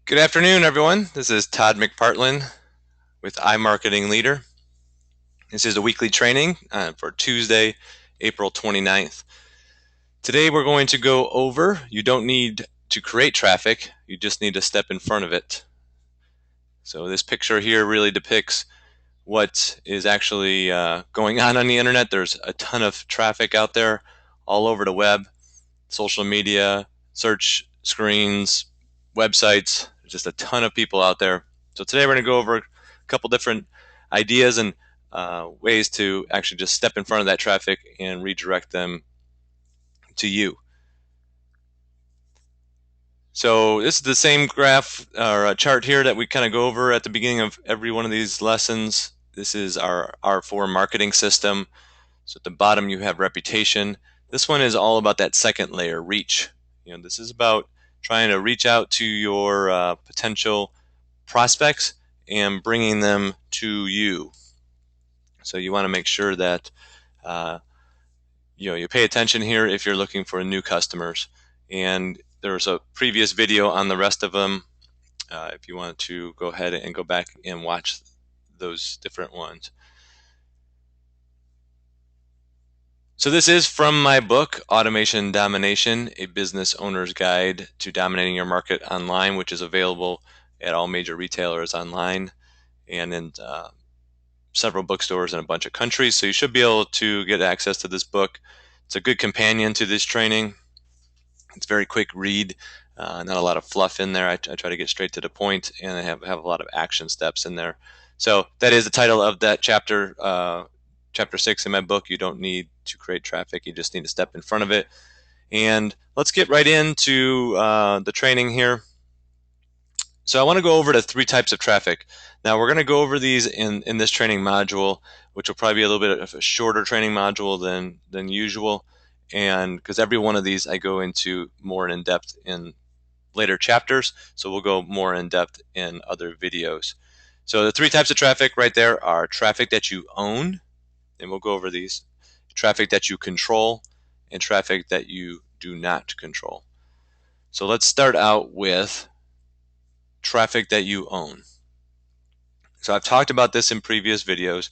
Good afternoon, everyone. This is Todd McPartlin with iMarketing Leader. This is a weekly training for Tuesday, April 29th. Today we're going to go over you don't need to create traffic, you just need to step in front of it. So this picture here really depicts what is actually going on the internet. There's a ton of traffic out there all over the web, social media, search screens, websites. There's just a ton of people out there. So today we're going to go over a couple different ideas and ways to actually just step in front of that traffic and redirect them to you. So this is the same graph or chart here that we kind of go over at the beginning of every one of these lessons. This is our R4 marketing system. So at the bottom you have reputation. This one is all about that second layer, reach. This is about trying to reach out to your potential prospects and bringing them to you. So you want to make sure that you pay attention here if you're looking for new customers. And there's a previous video on the rest of them if you want to go ahead and go back and watch those different ones. So this is from my book, Automation Domination, a Business Owner's Guide to Dominating Your Market Online, which is available at all major retailers online and in several bookstores in a bunch of countries. So you should be able to get access to this book. It's a good companion to this training. It's a very quick read, not a lot of fluff in there. I try to get straight to the point, and I have a lot of action steps in there. So that is the title of that chapter. Chapter 6 in my book. You don't need to create traffic, you just need to step in front of it. And let's get right into the training here. So I want to go over the 3 types of traffic. Now we're going to go over these in this training module, which will probably be a little bit of a shorter training module than usual, and because every one of these I go into more in depth in later chapters, so we'll go more in depth in other videos. So the 3 types of traffic right there are traffic that you own, and we'll go over these, traffic that you control, and traffic that you do not control. So let's start out with traffic that you own. So I've talked about this in previous videos.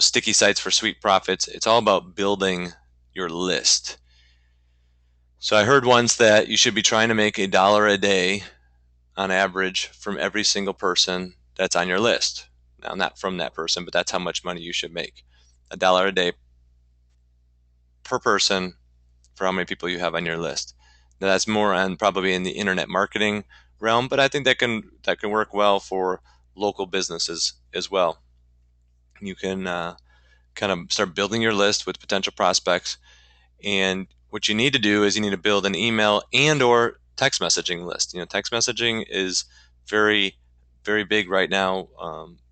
Sticky sites for sweet profits. It's all about building your list. So I heard once that you should be trying to make $1 a day on average from every single person that's on your list. Now, not from that person, but that's how much money you should make. $1 a day per person for how many people you have on your list. Now, that's more on probably in the internet marketing realm, but I think that can work well for local businesses as well. You can kind of start building your list with potential prospects, and what you need to do is you need to build an email and or text messaging list. Text messaging is very, very big right now.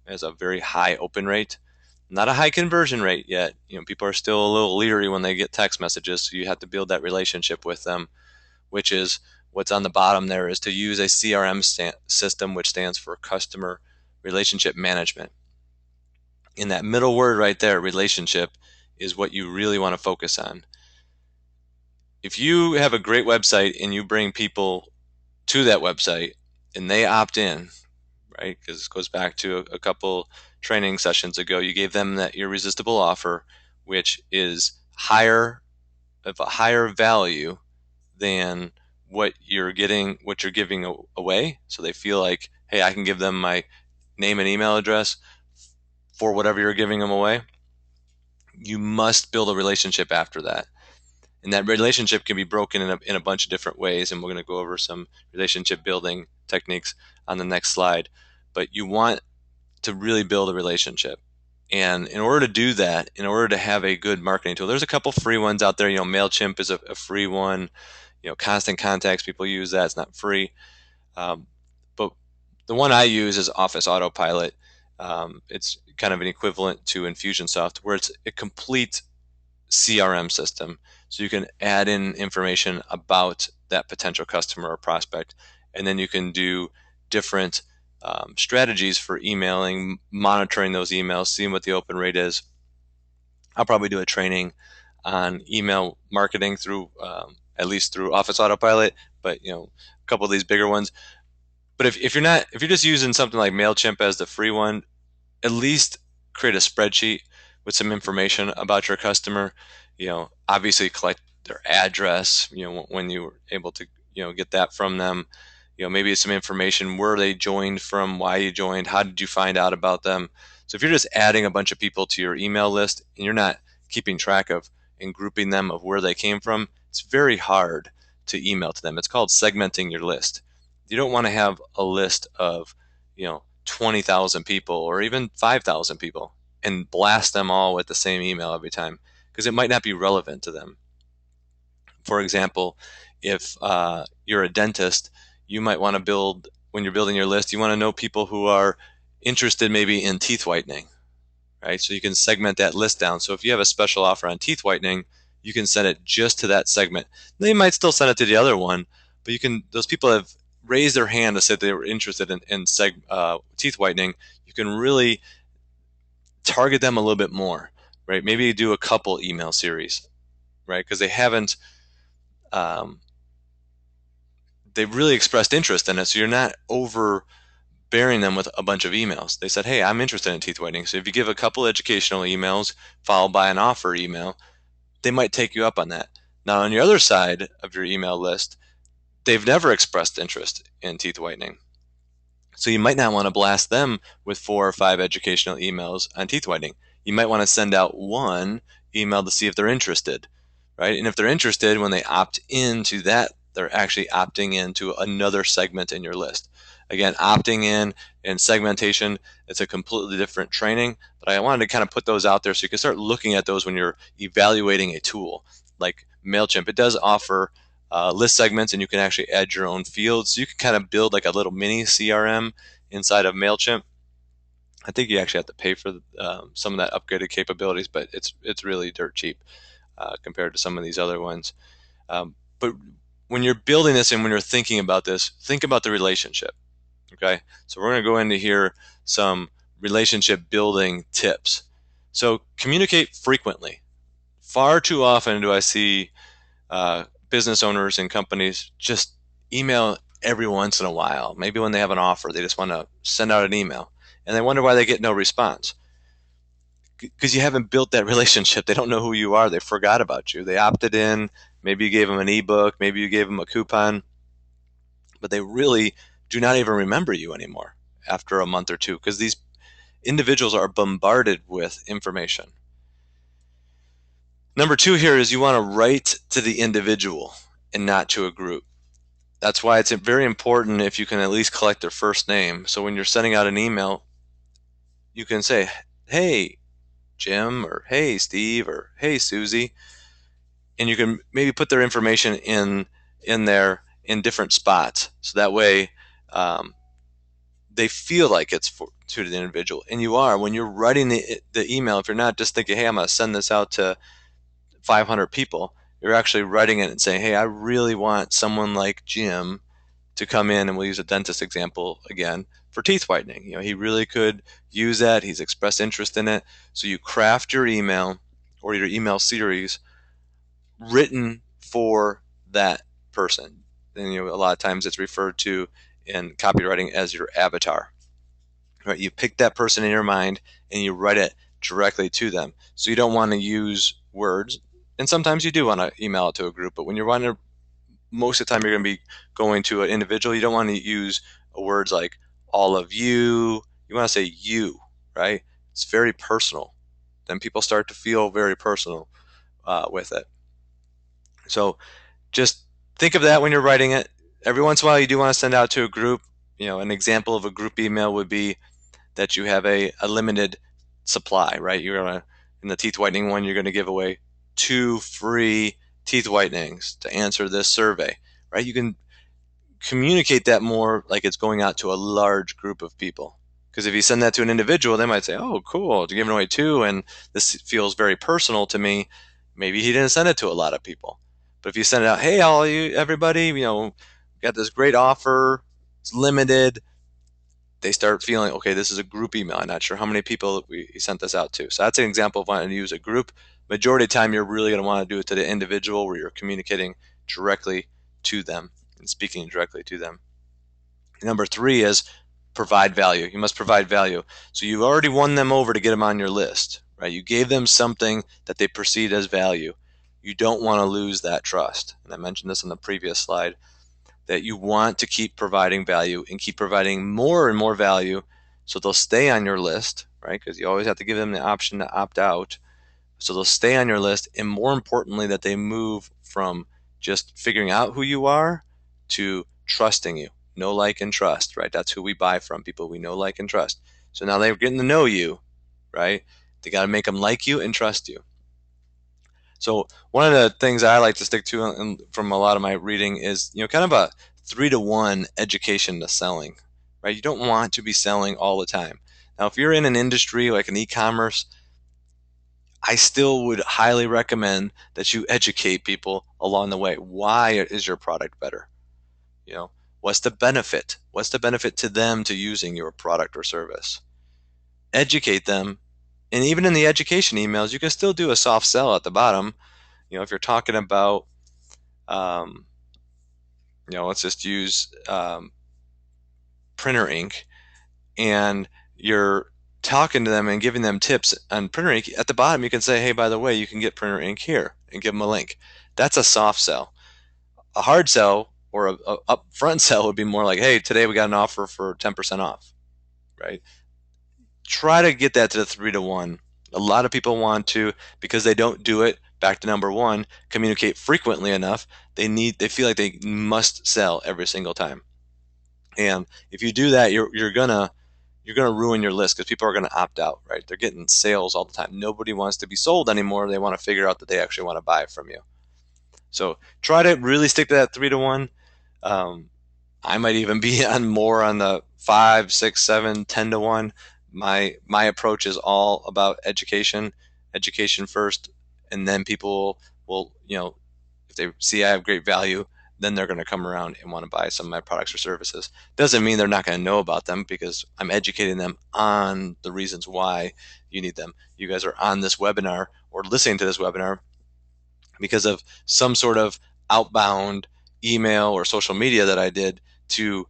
Has a very high open rate, not a high conversion rate yet. People are still a little leery when they get text messages, so you have to build that relationship with them, which is what's on the bottom there, is to use a CRM system, which stands for Customer Relationship Management. In that middle word right there, relationship, is what you really want to focus on. If you have a great website and you bring people to that website and they opt in, right? Because this goes back to a couple training sessions ago. You gave them that irresistible offer, which is of a higher value than what you're giving away. So they feel like, hey, I can give them my name and email address for whatever you're giving them away. You must build a relationship after that. And that relationship can be broken in a bunch of different ways, and we're going to go over some relationship building techniques on the next slide. But you want to really build a relationship. And in order to do that, in order to have a good marketing tool, there's a couple free ones out there. MailChimp is a free one. Constant Contacts, people use that. It's not free. But the one I use is Office Autopilot. It's kind of an equivalent to Infusionsoft, where it's a complete CRM system. So you can add in information about that potential customer or prospect, and then you can do different strategies for emailing, monitoring those emails, seeing what the open rate is. I'll probably do a training on email marketing through at least through Office Autopilot, but a couple of these bigger ones. But if you're just using something like MailChimp as the free one, at least create a spreadsheet with some information about your customer. Obviously collect their address, when you were able to, get that from them. Maybe some information where they joined from, why you joined, how did you find out about them. So if you're just adding a bunch of people to your email list and you're not keeping track of and grouping them of where they came from, it's very hard to email to them. It's called segmenting your list. You don't want to have a list of, 20,000 people or even 5,000 people and blast them all with the same email every time, because it might not be relevant to them. For example, if you're a dentist, you might want to build, when you're building your list, you want to know people who are interested maybe in teeth whitening, right? So you can segment that list down. So if you have a special offer on teeth whitening, you can send it just to that segment. They might still send it to the other one, but those people have raised their hand to say they were interested in teeth whitening. You can really target them a little bit more, right? Maybe do a couple email series, right? Because um, they've really expressed interest in it. So you're not overbearing them with a bunch of emails. They said, hey, I'm interested in teeth whitening. So if you give a couple educational emails followed by an offer email, they might take you up on that. Now, on your other side of your email list, they've never expressed interest in teeth whitening. So you might not want to blast them with 4 or 5 educational emails on teeth whitening. You might want to send out one email to see if they're interested, right? And if they're interested, when they opt into that, they're actually opting into another segment in your list. Again, opting in and segmentation, it's a completely different training, but I wanted to kind of put those out there so you can start looking at those when you're evaluating a tool like MailChimp. It does offer list segments, and you can actually add your own fields. So you can kind of build like a little mini CRM inside of MailChimp. I think you actually have to pay for some of that upgraded capabilities, but it's really dirt cheap compared to some of these other ones. But when you're building this and when you're thinking about this, think about the relationship. Okay, so we're going to go into here some relationship building tips. So communicate frequently. Far too often do I see business owners and companies just email every once in a while. Maybe when they have an offer, they just want to send out an email, and they wonder why they get no response. Because you haven't built that relationship. They don't know who you are. They forgot about you. They opted in. Maybe you gave them an ebook. Maybe you gave them a coupon, but they really do not even remember you anymore after a month or two, because these individuals are bombarded with information. Number 2 here is you want to write to the individual and not to a group. That's why it's very important if you can at least collect their first name. So when you're sending out an email, you can say, hey, Jim, or hey, Steve, or hey, Susie. And you can maybe put their information in there in different spots. So that way they feel like it's to the individual. And you are, when you're writing the email, if you're not just thinking, hey, I'm going to send this out to 500 people, you're actually writing it and saying, hey, I really want someone like Jim to come in, and we'll use a dentist example again, for teeth whitening. He really could use that. He's expressed interest in it. So you craft your email or your email series written for that person. And a lot of times it's referred to in copywriting as your avatar. Right? You pick that person in your mind and you write it directly to them. So you don't want to use words, and sometimes you do want to email it to a group, but when you're wanting to, most of the time you're going to be going to an individual, you don't want to use words like all of you. You want to say you, right? It's very personal. Then people start to feel very personal with it. So just think of that when you're writing it. Every once in a while, you do want to send out to a group. An example of a group email would be that you have a limited supply, right? You're gonna, in the teeth whitening one, you're gonna give away 2 free teeth whitenings to answer this survey, right? You can communicate that more like it's going out to a large group of people. Because if you send that to an individual, they might say, oh, cool, you're giving away 2, and this feels very personal to me. Maybe he didn't send it to a lot of people. But if you send it out, hey, all you, everybody, got this great offer, it's limited, they start feeling, okay, this is a group email. I'm not sure how many people we sent this out to. So that's an example of wanting to use a group. Majority of the time, you're really going to want to do it to the individual, where you're communicating directly to them and speaking directly to them. Number three is provide value. You must provide value. So you've already won them over to get them on your list, right? You gave them something that they perceived as value. You don't want to lose that trust. And I mentioned this in the previous slide, that you want to keep providing value and keep providing more and more value so they'll stay on your list, right? Because you always have to give them the option to opt out. So they'll stay on your list, and more importantly, that they move from just figuring out who you are to trusting you. Know, like, and trust, right? That's who we buy from, people we know, like, and trust. So now they're getting to know you, right? They got to make them like you and trust you. So one of the things I like to stick to from a lot of my reading is, kind of a 3-to-1 education to selling, right? You don't want to be selling all the time. Now, if you're in an industry like an e-commerce, I still would highly recommend that you educate people along the way. Why is your product better? You know, what's the benefit? What's the benefit to them to using your product or service? Educate them. And even in the education emails, you can still do a soft sell at the bottom. If you're talking about, um, let's just use printer ink, and you're talking to them and giving them tips on printer ink, at the bottom you can say, hey, by the way, you can get printer ink here, and give them a link. That's a soft sell. A hard sell or a upfront sell would be more like, hey, today we got an offer for 10% off, right? Try to get that to the 3-to-1. A lot of people want to, because they don't do it, back to number one, communicate frequently enough. They feel like they must sell every single time. And if you do that, you're gonna ruin your list, because people are gonna opt out, right? They're getting sales all the time. Nobody wants to be sold anymore. They want to figure out that they actually want to buy from you. So try to really stick to that 3-to-1. Um, I might even be on the 5, 6, 7, 10-to-1. My approach is all about education first, and then people will, if they see I have great value, then they're going to come around and want to buy some of my products or services. Doesn't mean they're not going to know about them, because I'm educating them on the reasons why you need them. You guys are on this webinar or listening to this webinar because of some sort of outbound email or social media that I did to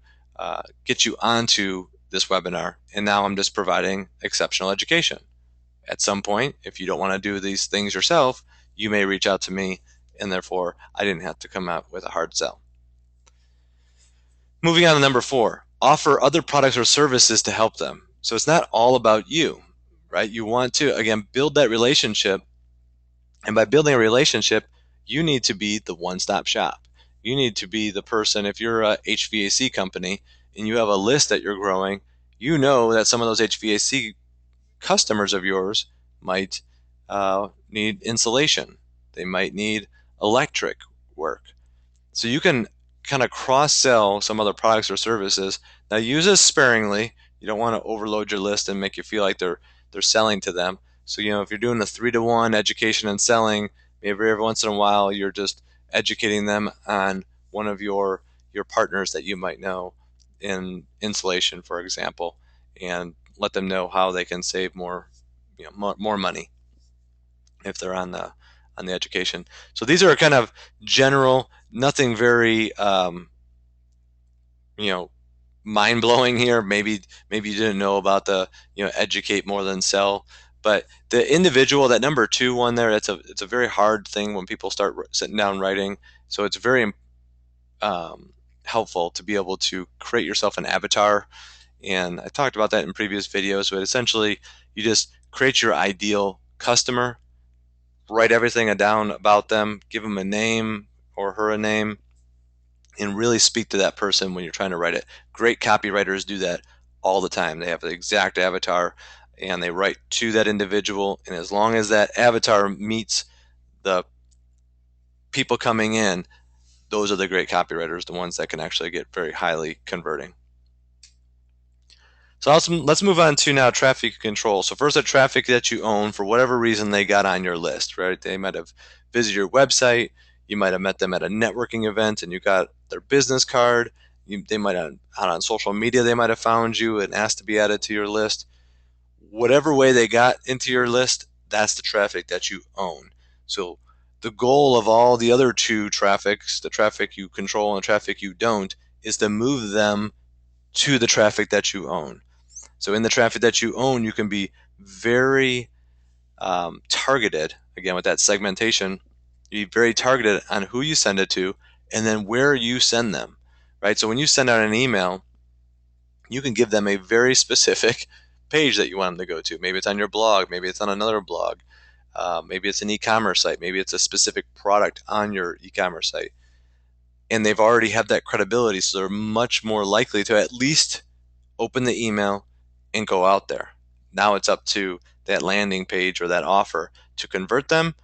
get you onto this webinar. And now I'm just providing exceptional education. At some point, if you don't want to do these things yourself, you may reach out to me, and therefore I didn't have to come out with a hard sell. Moving on to number 4, offer other products or services to help them. So it's not all about you, right? You want to, again, build that relationship. And by building a relationship, you need to be the one-stop shop. You need to be the person. If you're a HVAC company and you have a list that you're growing, you know that some of those HVAC customers of yours might need insulation. They might need electric work. So you can kind of cross-sell some other products or services. Now, use this sparingly. You don't want to overload your list and make you feel like they're selling to them. So, if you're doing a 3-to-1 education and selling, maybe every once in a while you're just educating them on one of your partners that you might know in insulation, for example, and let them know how they can save more money if they're on the education. So these are kind of general, nothing very mind blowing here. Maybe you didn't know about the educate more than sell. But the individual, that number 2 one there, it's a very hard thing when people start sitting down writing. So it's very helpful to be able to create yourself an avatar. And I talked about that in previous videos, but essentially you just create your ideal customer, write everything down about them, give them a name or her a name, and really speak to that person when you're trying to write it. Great copywriters do that all the time. They have the exact avatar and they write to that individual. And as long as that avatar meets the people coming in, those are the great copywriters, the ones that can actually get very highly converting. So let's move on to now traffic control. So first, the traffic that you own, for whatever reason they got on your list, right? They might have visited your website. You might have met them at a networking event and you got their business card. They might have, out on social media, they might have found you and asked to be added to your list. Whatever way they got into your list, that's the traffic that you own. So the goal of all the other 2 traffics, the traffic you control and the traffic you don't, is to move them to the traffic that you own. So in the traffic that you own, you can be very targeted, again with that segmentation, be very targeted on who you send it to and then where you send them, right? So when you send out an email, you can give them a very specific page that you want them to go to. Maybe it's on your blog, maybe it's on another blog, maybe it's an e-commerce site, maybe it's a specific product on your e-commerce site. And they've already had that credibility, so they're much more likely to at least open the email and go out there. Now it's up to that landing page or that offer to convert them.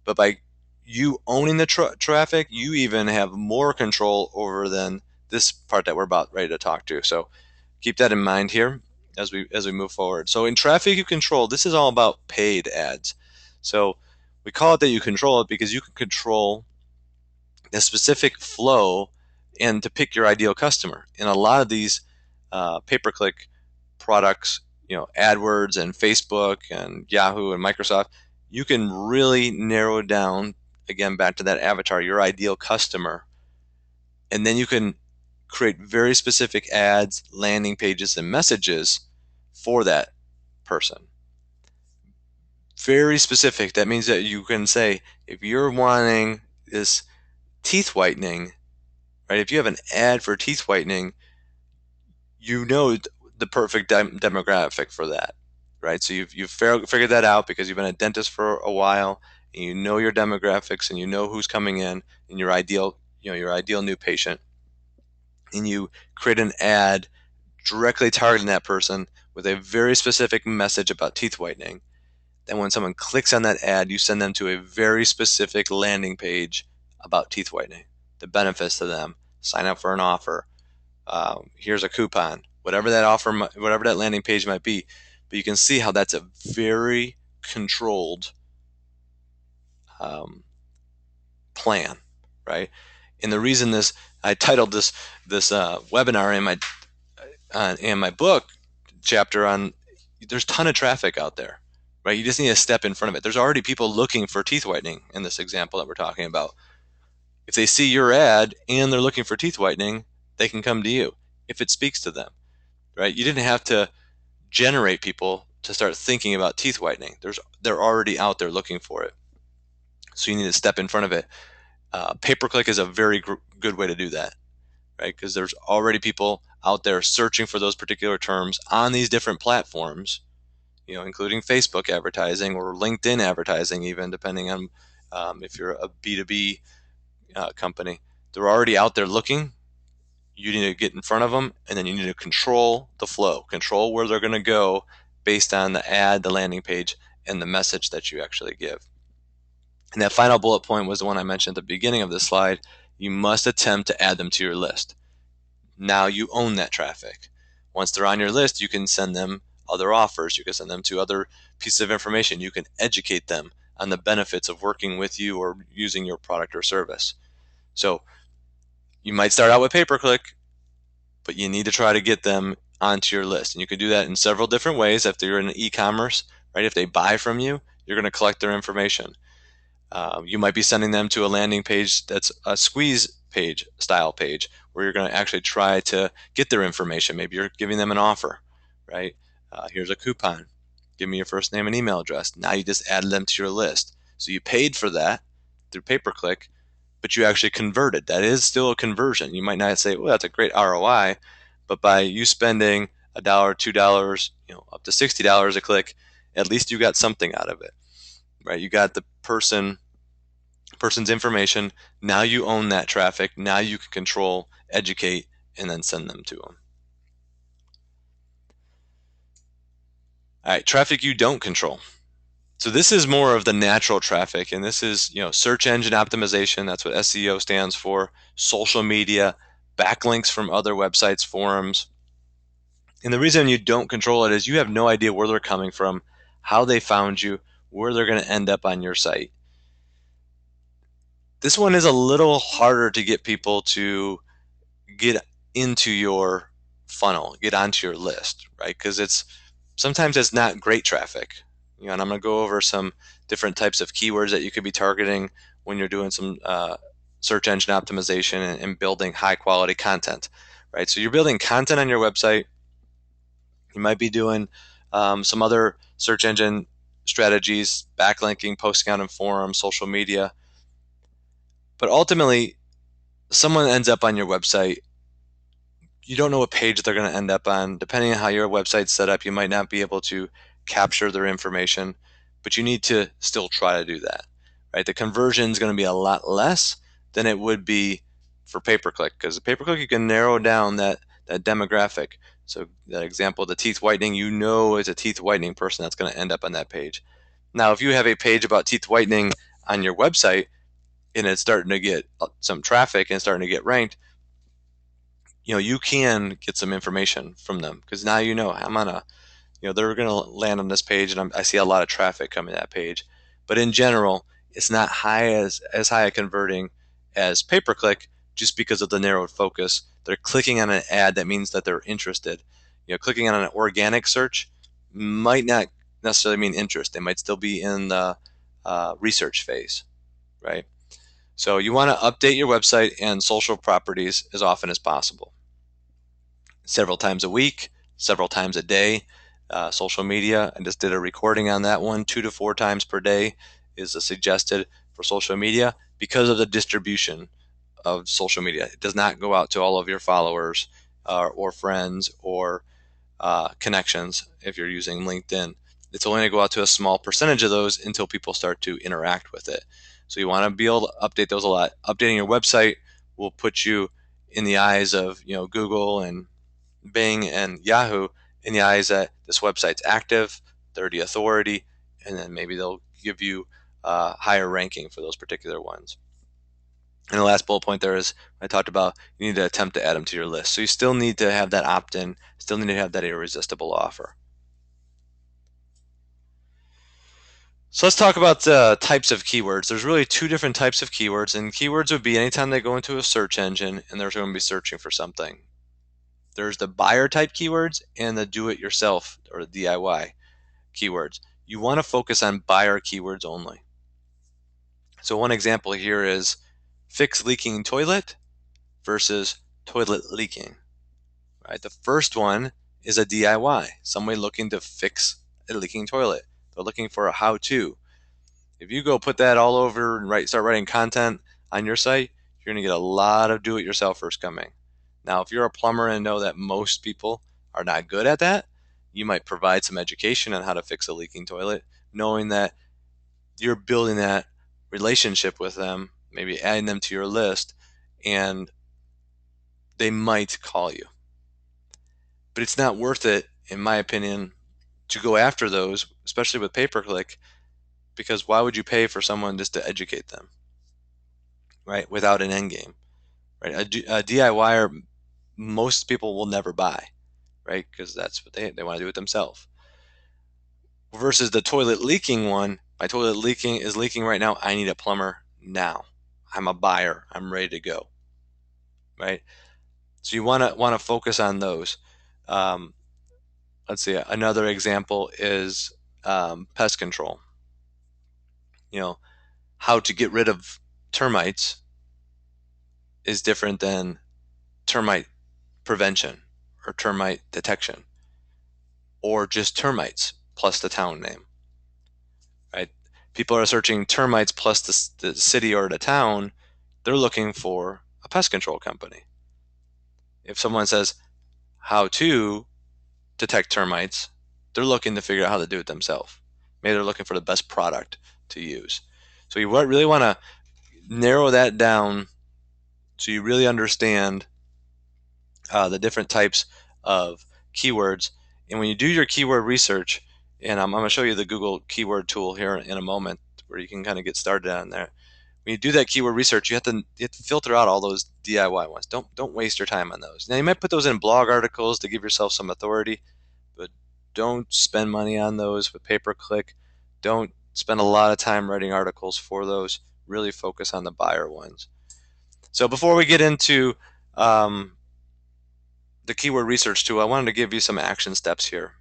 But by you owning the traffic, you even have more control over than this part that we're about ready to talk to. So keep that in mind here as we move forward. So in traffic you control, this is all about paid ads. So we call it that you control it because you can control the specific flow and to pick your ideal customer. In a lot of these pay-per-click products, AdWords and Facebook and Yahoo and Microsoft, you can really narrow down, again, back to that avatar, your ideal customer. And then you can create very specific ads, landing pages, and messages for that person. Very specific. That means that you can say, if you're wanting this teeth whitening, right? If you have an ad for teeth whitening, you know the perfect demographic for that, right? So you've figured that out because you've been a dentist for a while, and you know your demographics, and you know who's coming in, and your ideal new patient, and you create an ad directly targeting that person with a very specific message about teeth whitening. Then when someone clicks on that ad, you send them to a very specific landing page about teeth whitening, the benefits to them, sign up for an offer, here's a coupon, whatever that offer, whatever that landing page might be. But you can see how that's a very controlled plan, right? And the reason I titled this webinar in my book chapter on, there's a ton of traffic out there, right? You just need to step in front of it. There's already people looking for teeth whitening in this example that we're talking about. If they see your ad and they're looking for teeth whitening, they can come to you if it speaks to them, right? You didn't have to generate people to start thinking about teeth whitening. They're already out there looking for it. So you need to step in front of it. Pay-per-click is a very good way to do that, right? Because there's already people out there searching for those particular terms on these different platforms, including Facebook advertising or LinkedIn advertising, even depending on if you're a B2B company. They're already out there looking. You need to get in front of them, and then you need to control the flow, control where they're going to go based on the ad, the landing page, and the message that you actually give. And that final bullet point was the one I mentioned at the beginning of this slide. You must attempt to add them to your list. Now you own that traffic. Once they're on your list, you can send them other offers. You can send them to other pieces of information. You can educate them on the benefits of working with you or using your product or service. So you might start out with pay-per-click, but you need to try to get them onto your list. And you can do that in several different ways. If they're in e-commerce, right? If they buy from you, you're going to collect their information. You might be sending them to a landing page that's a squeeze page style page where you're going to actually try to get their information. Maybe you're giving them an offer, right? Here's a coupon. Give me your first name and email address. Now you just added them to your list. So you paid for that through pay-per-click, but you actually converted. That is still a conversion. You might not say, well, that's a great ROI, but by you spending $1, $2, up to $60 a click, at least you got something out of it, right? You got the person's information. Now you own that traffic. Now you can control, educate, and then send them to them. All right, traffic you don't control. So this is more of the natural traffic, and this is, search engine optimization. That's what SEO stands for. Social media, backlinks from other websites, forums. And the reason you don't control it is you have no idea where they're coming from, how they found you, where they're going to end up on your site. This one is a little harder to get people to get into your funnel, get onto your list, right? Because sometimes it's not great traffic. And I'm going to go over some different types of keywords that you could be targeting when you're doing some search engine optimization and building high quality content. right? So you're building content on your website. You might be doing some other search engine strategies, backlinking, posting out in forums, social media. But ultimately, someone ends up on your website. You don't know what page they're going to end up on. Depending on how your website's set up, you might not be able to capture their information, but you need to still try to do that, right? The conversion is going to be a lot less than it would be for pay-per-click, because the pay-per-click you can narrow down that demographic. So that example, the teeth whitening, you know it's a teeth whitening person that's going to end up on that page. Now, if you have a page about teeth whitening on your website and it's starting to get some traffic and starting to get ranked, you can get some information from them, because now I'm on a, they're going to land on this page, and I see a lot of traffic coming to that page. But in general, it's not as high a converting as pay per click, just because of the narrowed focus. They're clicking on an ad, that means that they're interested. Clicking on an organic search might not necessarily mean interest. They might still be in the research phase, right? So you want to update your website and social properties as often as possible, several times a week, several times a day. Social media, I just did a recording on that one. 2 to 4 times per day is suggested for social media, because of the distribution of social media. It does not go out to all of your followers or friends or connections if you're using LinkedIn. It's only going to go out to a small percentage of those until people start to interact with it. So you want to be able to update those a lot. Updating your website will put you in the eyes of Google and Bing and Yahoo, in the eyes that this website's active, they're the authority, and then maybe they'll give you higher ranking for those particular ones. And the last bullet point there is, I talked about, you need to attempt to add them to your list. So you still need to have that opt-in, still need to have that irresistible offer. So let's talk about types of keywords. There's really two different types of keywords, and keywords would be anytime they go into a search engine and they're going to be searching for something. There's the buyer type keywords and the do-it-yourself or DIY keywords. You want to focus on buyer keywords only. So one example here is fix leaking toilet versus toilet leaking. Right? The first one is a DIY, somebody looking to fix a leaking toilet. They're looking for a how-to. If you go put that all over and start writing content on your site, you're going to get a lot of do-it-yourselfers coming. Now, if you're a plumber and know that most people are not good at that, you might provide some education on how to fix a leaking toilet, knowing that you're building that relationship with them, maybe adding them to your list, and they might call you. But it's not worth it, in my opinion, to go after those, especially with pay-per-click, because why would you pay for someone just to educate them, right, without an end game, right? A DIYer, most people will never buy, right, because that's what they want to do it themselves. Versus the toilet leaking one, my toilet is leaking right now, I need a plumber now. I'm a buyer, I'm ready to go, right? So you want to focus on those. Um, let's see, another example is pest control. How to get rid of termites is different than termite prevention or termite detection, or just termites plus the town name, right? People are searching termites plus the city or the town. They're looking for a pest control company. If someone says how to detect termites, they're looking to figure out how to do it themselves. Maybe they're looking for the best product to use. So you really want to narrow that down so you really understand the different types of keywords. And when you do your keyword research, and I'm going to show you the Google keyword tool here in a moment where you can kind of get started on there. When you do that keyword research, you have to filter out all those DIY ones. Don't waste your time on those. Now you might put those in blog articles to give yourself some authority, but don't spend money on those with pay-per-click. Don't spend a lot of time writing articles for those. Really focus on the buyer ones. So before we get into the keyword research tool, I wanted to give you some action steps here.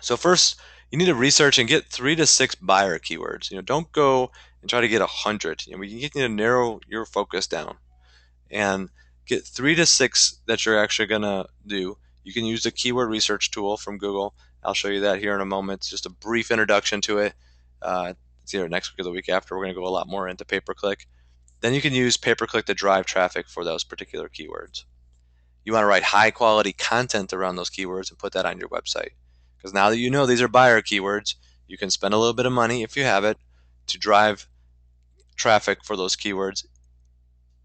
So first, you need to research and get 3 to 6 buyer keywords. Don't go and try to get 100. You need to narrow your focus down. And get 3 to 6 that you're actually going to do. You can use the keyword research tool from Google. I'll show you that here in a moment. It's just a brief introduction to it. It's either next week or the week after. We're going to go a lot more into pay-per-click. Then you can use pay-per-click to drive traffic for those particular keywords. You want to write high quality content around those keywords and put that on your website. Because now that you know these are buyer keywords, you can spend a little bit of money if you have it to drive traffic for those keywords.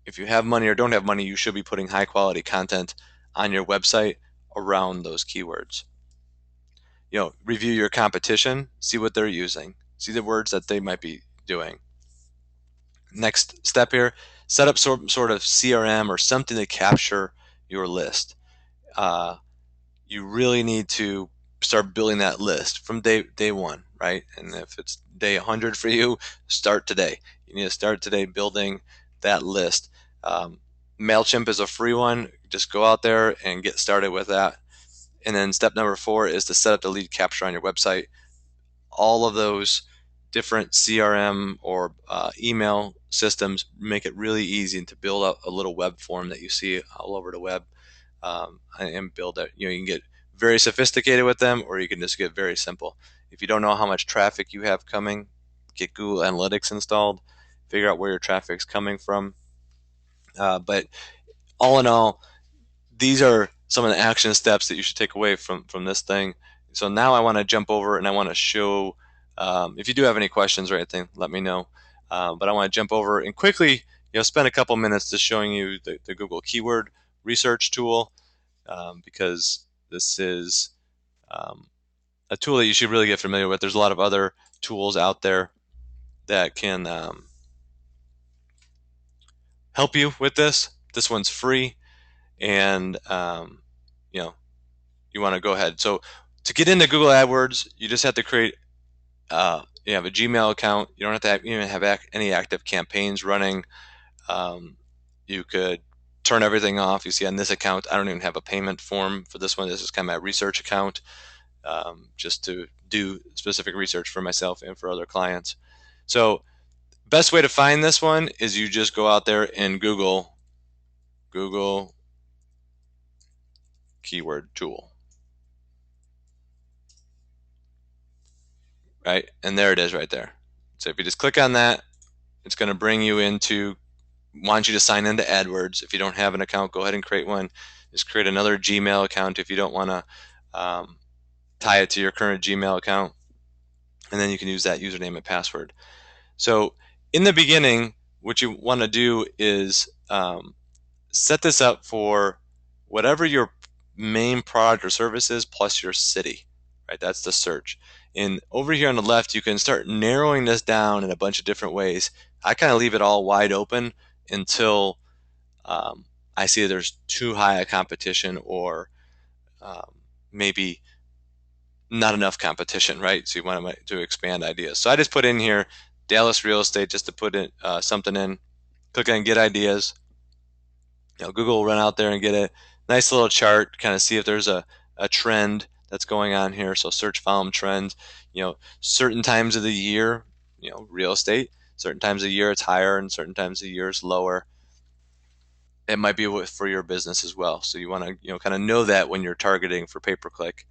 If you have money or don't have money, you should be putting high quality content on your website around those keywords. Review your competition, see what they're using, see the words that they might be doing. Next step here, set up sort of CRM or something to capture your list. You really need to start building that list from day one, right? And if it's day 100 for you, start today. You need to start today building that list. MailChimp is a free one. Just go out there and get started with that. And then step number 4 is to set up the lead capture on your website. All of those different CRM or email systems make it really easy to build out a little web form that you see all over the web, and build it. You can get very sophisticated with them, or you can just get very simple. If you don't know how much traffic you have coming, get Google Analytics installed, figure out where your traffic's coming from. But all in all, these are some of the action steps that you should take away from this thing. So now I want to jump over and I want to show, if you do have any questions or anything, let me know. But I want to jump over and quickly, spend a couple minutes just showing you the Google Keyword Research tool, because this is a tool that you should really get familiar with. There's a lot of other tools out there that can help you with this. This one's free, and you want to go ahead. So to get into Google AdWords, you just have to create. You have a Gmail account. You don't have to even have any active campaigns running. You could turn everything off. You see on this account, I don't even have a payment form for this one. This is kind of my research account, just to do specific research for myself and for other clients. So best way to find this one is you just go out there and Google keyword tool. Right? And there it is right there. So if you just click on that, it's going to bring you into, want you to sign into AdWords. If you don't have an account, go ahead and create one. Just create another Gmail account if you don't want to tie it to your current Gmail account. And then you can use that username and password. So in the beginning, what you want to do is set this up for whatever your main product or service is plus your city, right? That's the search. And over here on the left, you can start narrowing this down in a bunch of different ways. I kind of leave it all wide open until I see there's too high a competition, or maybe not enough competition, right? So you want to expand ideas. So I just put in here Dallas real estate just to put in something in. Click on get ideas. Google will run out there and get a nice little chart, kind of see if there's a trend that's going on here. So search volume trend. Certain times of the year, real estate. Certain times of the year it's higher, and certain times of the year it's lower. It might be for your business as well. So you want to kind of know that when you're targeting for pay-per-click.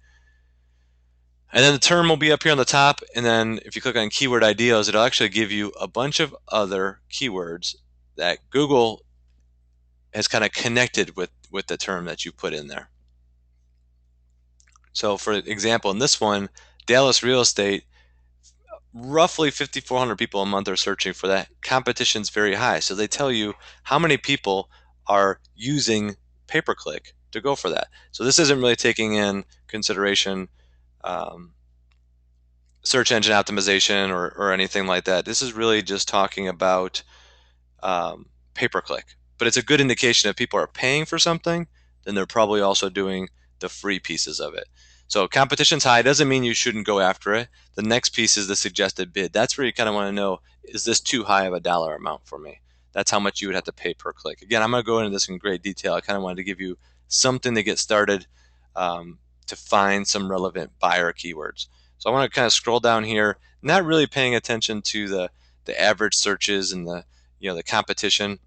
And then the term will be up here on the top, and then if you click on keyword ideas, it'll actually give you a bunch of other keywords that Google has kind of connected with the term that you put in there. So for example, in this one, Dallas real estate, roughly 5,400 people a month are searching for that. Competition's very high. So they tell you how many people are using pay-per-click to go for that. So this isn't really taking in consideration search engine optimization or anything like that. This is really just talking about pay-per-click. But it's a good indication if people are paying for something, then they're probably also doing the free pieces of it. So competition's high doesn't mean you shouldn't go after it. The next piece is the suggested bid. That's where you kind of want to know, is this too high of a dollar amount for me? That's how much you would have to pay per click. Again, I'm going to go into this in great detail. I kind of wanted to give you something to get started, to find some relevant buyer keywords. So I want to kind of scroll down here, not really paying attention to the average searches and the competition.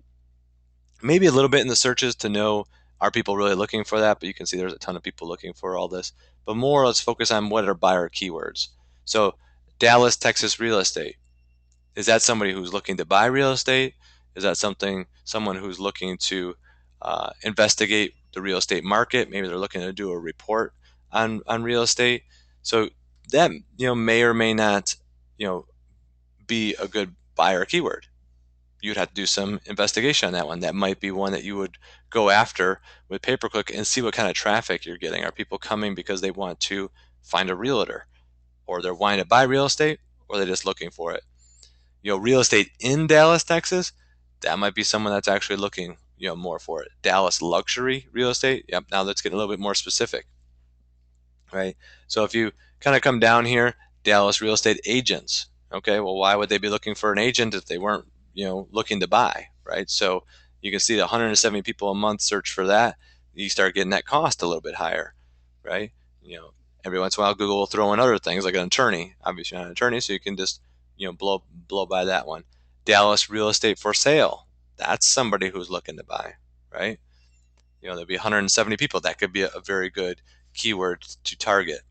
maybe a little bit in the searches to know, are people really looking for that? But you can see there's a ton of people looking for all this. But more, let's focus on what are buyer keywords. So Dallas, Texas real estate. Is that somebody who's looking to buy real estate? Is that someone who's looking to investigate the real estate market? Maybe they're looking to do a report on real estate. So that may or may not you know be a good buyer keyword. You'd have to do some investigation on that one. That might be one that you would go after with pay per click and see what kind of traffic you're getting. Are people coming because they want to find a realtor, or they're wanting to buy real estate, or they're just looking for it? Real estate in Dallas, Texas, that might be someone that's actually looking, more for it. Dallas luxury real estate. Yep. Now let's get a little bit more specific, right? So if you kind of come down here, Dallas real estate agents. Okay. Well, why would they be looking for an agent if they weren't, looking to buy, right? So you can see the 170 people a month search for that. You start getting that cost a little bit higher, right? You know, every once in a while, Google will throw in other things like an attorney. Obviously, you're not an attorney, so you can just blow by that one. Dallas real estate for sale. That's somebody who's looking to buy, right? There'll be 170 people. That could be a very good keyword to target.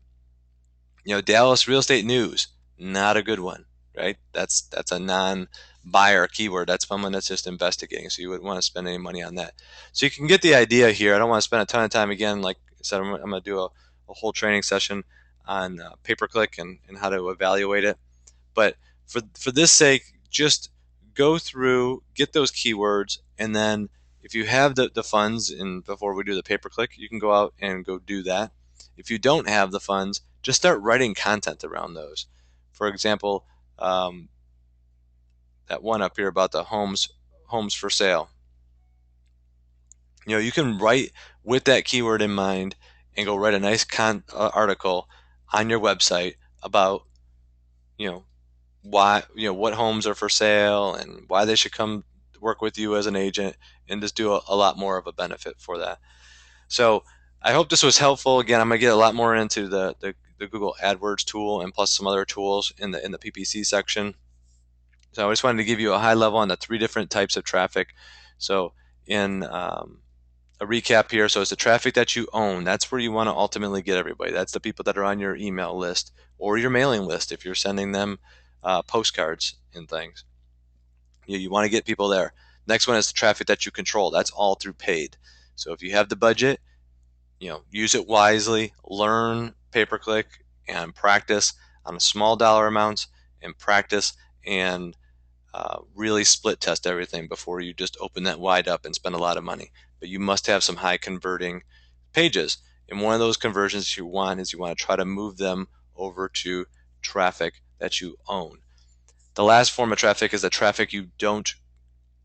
Dallas real estate news, not a good one, right? That's a non-buyer keyword. That's someone that's just investigating. So you wouldn't want to spend any money on that. So you can get the idea here. I don't want to spend a ton of time again. Like I said, I'm going to do a whole training session on pay-per-click and how to evaluate it. But for this sake, just go through, get those keywords, and then if you have the funds, and before we do the pay-per-click, you can go out and go do that. If you don't have the funds, just start writing content around those. For example, that one up here about the homes for sale. You can write with that keyword in mind and go write a nice article on your website about you know why what homes are for sale and why they should come work with you as an agent, and just do a lot more of a benefit for that. So I hope this was helpful. Again, I'm going to get a lot more into the Google AdWords tool and plus some other tools in the PPC section. So I just wanted to give you a high level on the three different types of traffic. So in a recap here, so it's the traffic that you own. That's where you want to ultimately get everybody. That's the people that are on your email list or your mailing list if you're sending them postcards and things. You want to get people there. Next one is the traffic that you control. That's all through paid. So if you have the budget, use it wisely, learn pay-per-click and practice on a small dollar amounts, and practice and really split test everything before you just open that wide up and spend a lot of money. But you must have some high converting pages. And one of those conversions you want is you want to try to move them over to traffic that you own. The last form of traffic is the traffic you don't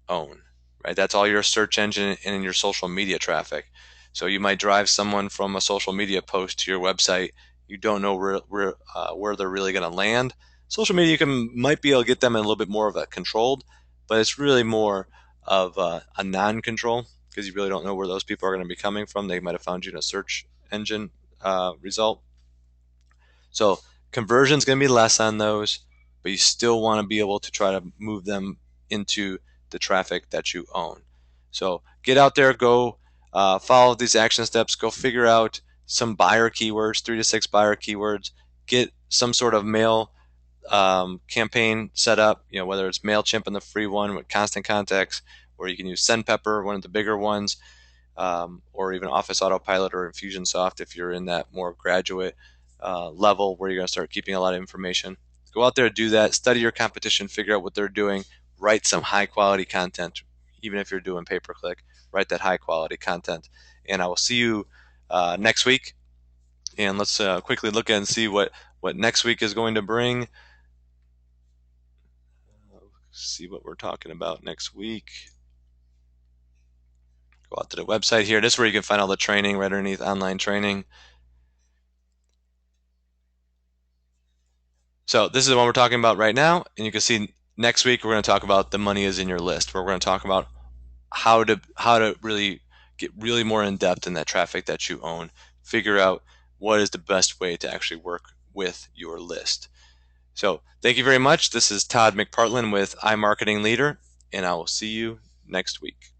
own, right? That's all your search engine and your social media traffic. So you might drive someone from a social media post to your website. You don't know where they're really going to land. Social media might be able to get them in a little bit more of a controlled, but it's really more of a non-control because you really don't know where those people are going to be coming from. They might have found you in a search engine result. So conversion is going to be less on those, but you still want to be able to try to move them into the traffic that you own. So get out there, go follow these action steps, go figure out some buyer keywords, 3 to 6 buyer keywords, get some sort of mail campaign set up, whether it's MailChimp and the free one with Constant Contacts, or you can use SendPepper, one of the bigger ones, or even Office Autopilot or Infusionsoft if you're in that more graduate level where you're going to start keeping a lot of information. Go out there, do that, study your competition, figure out what they're doing, write some high quality content. Even if you're doing pay-per-click, write that high quality content. And I will see you next week. And let's quickly look at and see what next week is going to bring. See what we're talking about next week. Go out to the website here. This is where you can find all the training right underneath online training. So this is the one we're talking about right now. And you can see next week we're going to talk about the money is in your list, where we're going to talk about how to really get really more in depth in that traffic that you own. Figure out what is the best way to actually work with your list. So thank you very much. This is Todd McPartlin with iMarketing Leader, and I will see you next week.